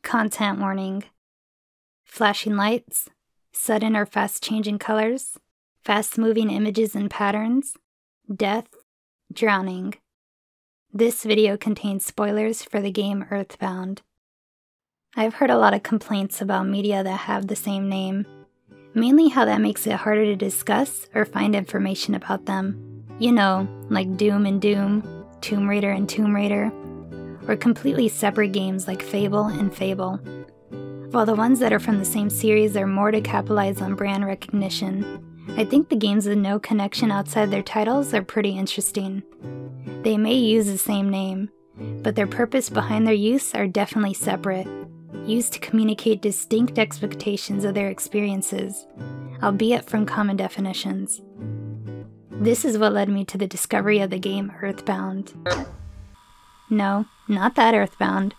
Content warning. Flashing lights, sudden or fast-changing colors, fast-moving images and patterns, death, drowning. This video contains spoilers for the game Earthbound. I've heard a lot of complaints about media that have the same name, mainly how that makes it harder to discuss or find information about them. You know, like Doom and Doom, Tomb Raider and Tomb Raider, or completely separate games like Fable and Fable. While the ones that are from the same series are more to capitalize on brand recognition, I think the games with no connection outside their titles are pretty interesting. They may use the same name, but their purpose behind their use are definitely separate, used to communicate distinct expectations of their experiences, albeit from common definitions. This is what led me to the discovery of the game Earthbound. No, not that Earthbound.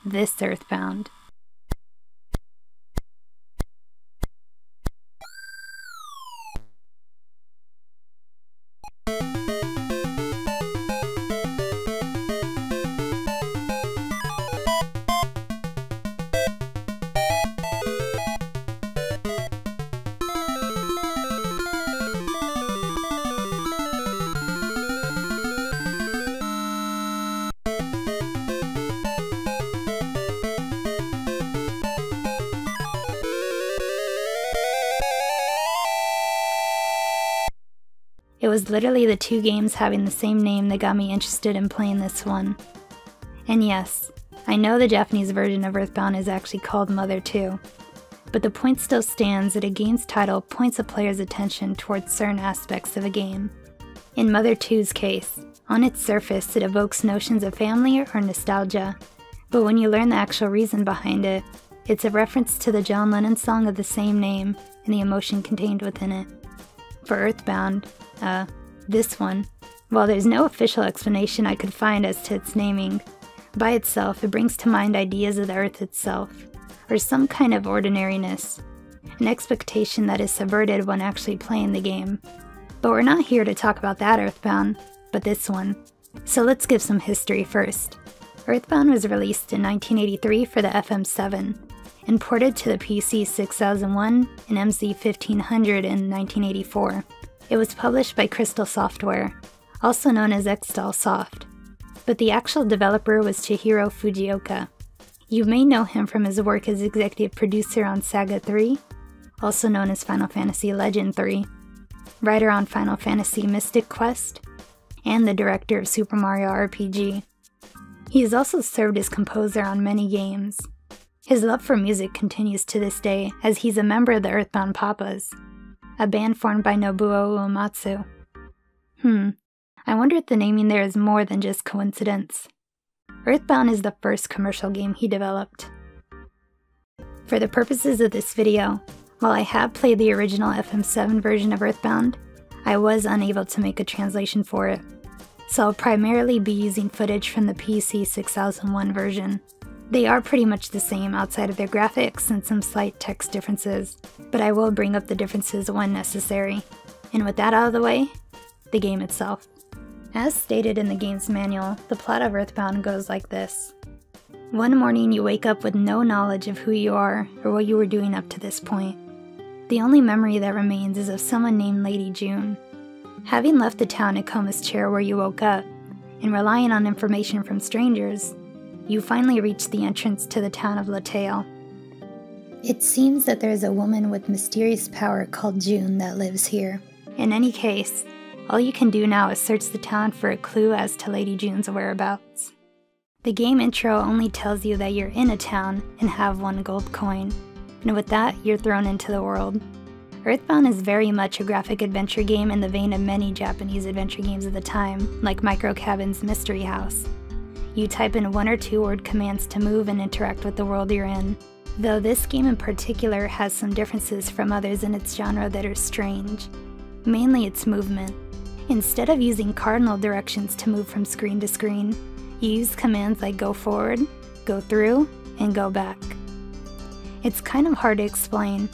This Earthbound. It was literally the two games having the same name that got me interested in playing this one. And yes, I know the Japanese version of Earthbound is actually called Mother 2, but the point still stands that a game's title points a player's attention towards certain aspects of a game. In Mother 2's case, on its surface it evokes notions of family or nostalgia, but when you learn the actual reason behind it, it's a reference to the John Lennon song of the same name and the emotion contained within it. For Earthbound, this one, while there's no official explanation I could find as to its naming, by itself it brings to mind ideas of the Earth itself, or some kind of ordinariness, an expectation that is subverted when actually playing the game. But we're not here to talk about that Earthbound, but this one. So let's give some history first. Earthbound was released in 1983 for the FM7, and ported to the PC 6001 and MC 1500 in 1984. It was published by Crystal Software, also known as XTAL Soft, but the actual developer was Chihiro Fujioka. You may know him from his work as executive producer on Saga 3, also known as Final Fantasy Legend 3, writer on Final Fantasy Mystic Quest, and the director of Super Mario RPG. He has also served as composer on many games. His love for music continues to this day, as he's a member of the Earthbound Papas, a band formed by Nobuo Uematsu. I wonder if the naming there is more than just coincidence. Earthbound is the first commercial game he developed. For the purposes of this video, while I have played the original FM7 version of Earthbound, I was unable to make a translation for it, so I'll primarily be using footage from the PC 6001 version. They are pretty much the same outside of their graphics and some slight text differences, but I will bring up the differences when necessary. And with that out of the way, the game itself. As stated in the game's manual, the plot of Earthbound goes like this. One morning you wake up with no knowledge of who you are or what you were doing up to this point. The only memory that remains is of someone named Lady June. Having left the town at Coma's chair where you woke up, and relying on information from strangers, you finally reach the entrance to the town of Latale. It seems that there is a woman with mysterious power called June that lives here. In any case, all you can do now is search the town for a clue as to Lady June's whereabouts. The game intro only tells you that you're in a town and have one gold coin, and with that, you're thrown into the world. Earthbound is very much a graphic adventure game in the vein of many Japanese adventure games of the time, like Microcabin's Mystery House. You type in 1 or 2 word commands to move and interact with the world you're in, though this game in particular has some differences from others in its genre that are strange. Mainly its movement. Instead of using cardinal directions to move from screen to screen, you use commands like go forward, go through, and go back. It's kind of hard to explain,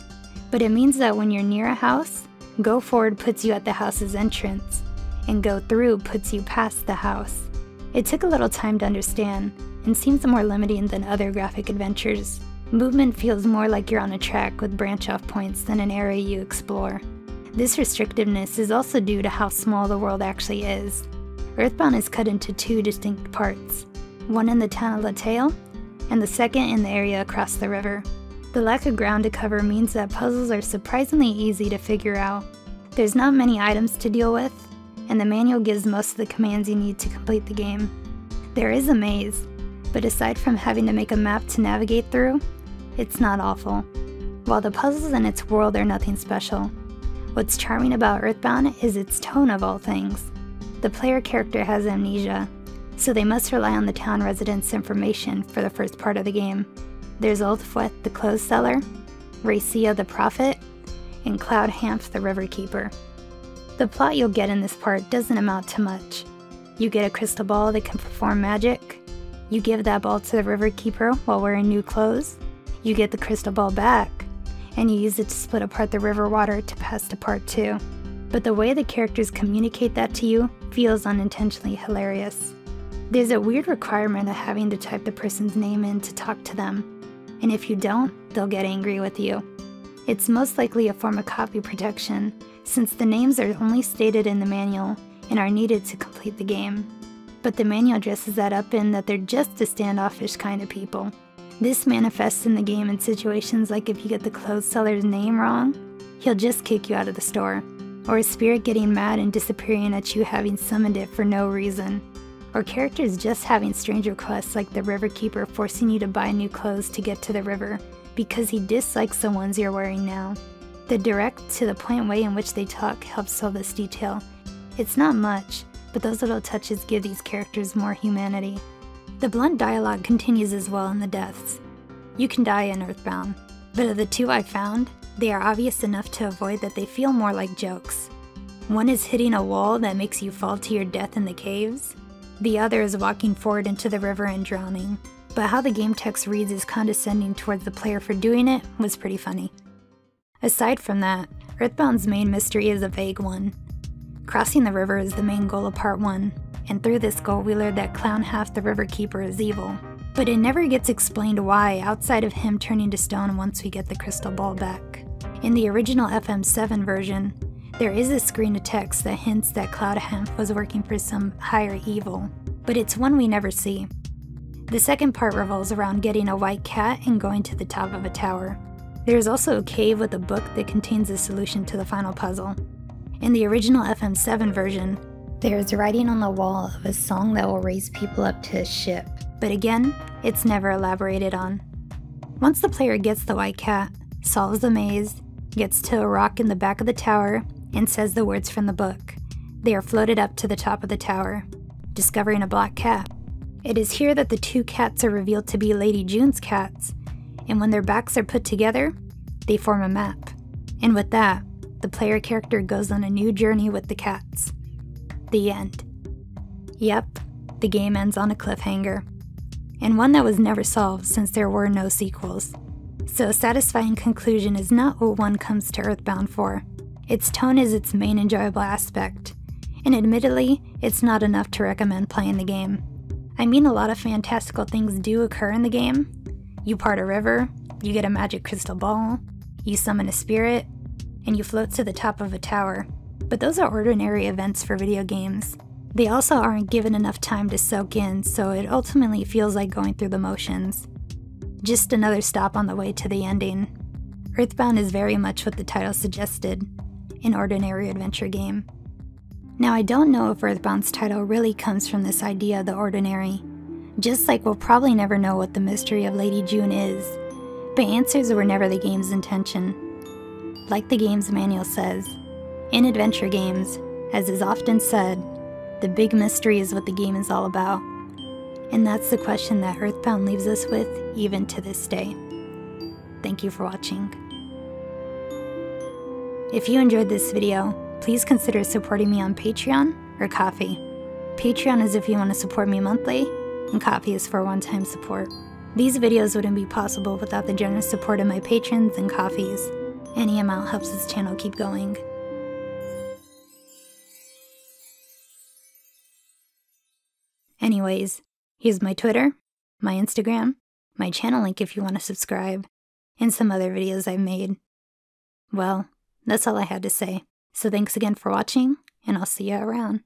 but it means that when you're near a house, go forward puts you at the house's entrance, and go through puts you past the house. It took a little time to understand, and seems more limiting than other graphic adventures. Movement feels more like you're on a track with branch-off points than an area you explore. This restrictiveness is also due to how small the world actually is. Earthbound is cut into two distinct parts, one in the town of Latale, and the second in the area across the river. The lack of ground to cover means that puzzles are surprisingly easy to figure out. There's not many items to deal with, and the manual gives most of the commands you need to complete the game. There is a maze, but aside from having to make a map to navigate through, it's not awful. While the puzzles in its world are nothing special, what's charming about Earthbound is its tone of all things. The player character has amnesia, so they must rely on the town residents' information for the first part of the game. There's Old Fwet the clothes seller, Racia the prophet, and Cloud Hamp the river keeper. The plot you'll get in this part doesn't amount to much. You get a crystal ball that can perform magic, you give that ball to the river keeper while wearing new clothes, you get the crystal ball back, and you use it to split apart the river water to pass to part 2. But the way the characters communicate that to you feels unintentionally hilarious. There's a weird requirement of having to type the person's name in to talk to them, and if you don't, they'll get angry with you. It's most likely a form of copy protection, since the names are only stated in the manual and are needed to complete the game. But the manual dresses that up in that they're just a standoffish kind of people. This manifests in the game in situations like if you get the clothes seller's name wrong, he'll just kick you out of the store, or a spirit getting mad and disappearing at you having summoned it for no reason, or characters just having strange requests like the river keeper forcing you to buy new clothes to get to the river because he dislikes the ones you're wearing now. The direct, to-the-point way in which they talk helps solve this detail. It's not much, but those little touches give these characters more humanity. The blunt dialogue continues as well in the deaths. You can die in Earthbound, but of the two I found, they are obvious enough to avoid that they feel more like jokes. One is hitting a wall that makes you fall to your death in the caves. The other is walking forward into the river and drowning. But how the game text reads as condescending towards the player for doing it was pretty funny. Aside from that, Earthbound's main mystery is a vague one. Crossing the river is the main goal of part 1, and through this goal we learn that Clown Half the River Keeper is evil. But it never gets explained why outside of him turning to stone once we get the crystal ball back. In the original FM7 version, there is a screen of text that hints that Cloud Hamp was working for some higher evil, but it's one we never see. The second part revolves around getting a white cat and going to the top of a tower. There is also a cave with a book that contains the solution to the final puzzle. In the original FM7 version, there is writing on the wall of a song that will raise people up to a ship, but again, it's never elaborated on. Once the player gets the white cat, solves the maze, gets to a rock in the back of the tower, and says the words from the book, they are floated up to the top of the tower, discovering a black cat. It is here that the two cats are revealed to be Lady June's cats, and when their backs are put together, they form a map. And with that, the player character goes on a new journey with the cats. The end. Yep, the game ends on a cliffhanger, and one that was never solved since there were no sequels. So a satisfying conclusion is not what one comes to Earthbound for. Its tone is its main enjoyable aspect, and admittedly, it's not enough to recommend playing the game. I mean, a lot of fantastical things do occur in the game. You part a river, you get a magic crystal ball, you summon a spirit, and you float to the top of a tower. But those are ordinary events for video games. They also aren't given enough time to soak in, so it ultimately feels like going through the motions. Just another stop on the way to the ending. Earthbound is very much what the title suggested, an ordinary adventure game. Now, I don't know if Earthbound's title really comes from this idea of the ordinary, just like we'll probably never know what the mystery of Lady June is, but answers were never the game's intention. Like the game's manual says, in adventure games, as is often said, the big mystery is what the game is all about. And that's the question that Earthbound leaves us with even to this day. Thank you for watching. If you enjoyed this video, please consider supporting me on Patreon or Ko-fi. Patreon is if you want to support me monthly, and Ko-fi is for one-time support. These videos wouldn't be possible without the generous support of my patrons and Ko-fis. Any amount helps this channel keep going. Anyways, here's my Twitter, my Instagram, my channel link if you want to subscribe, and some other videos I've made. Well, that's all I had to say. So thanks again for watching, and I'll see you around.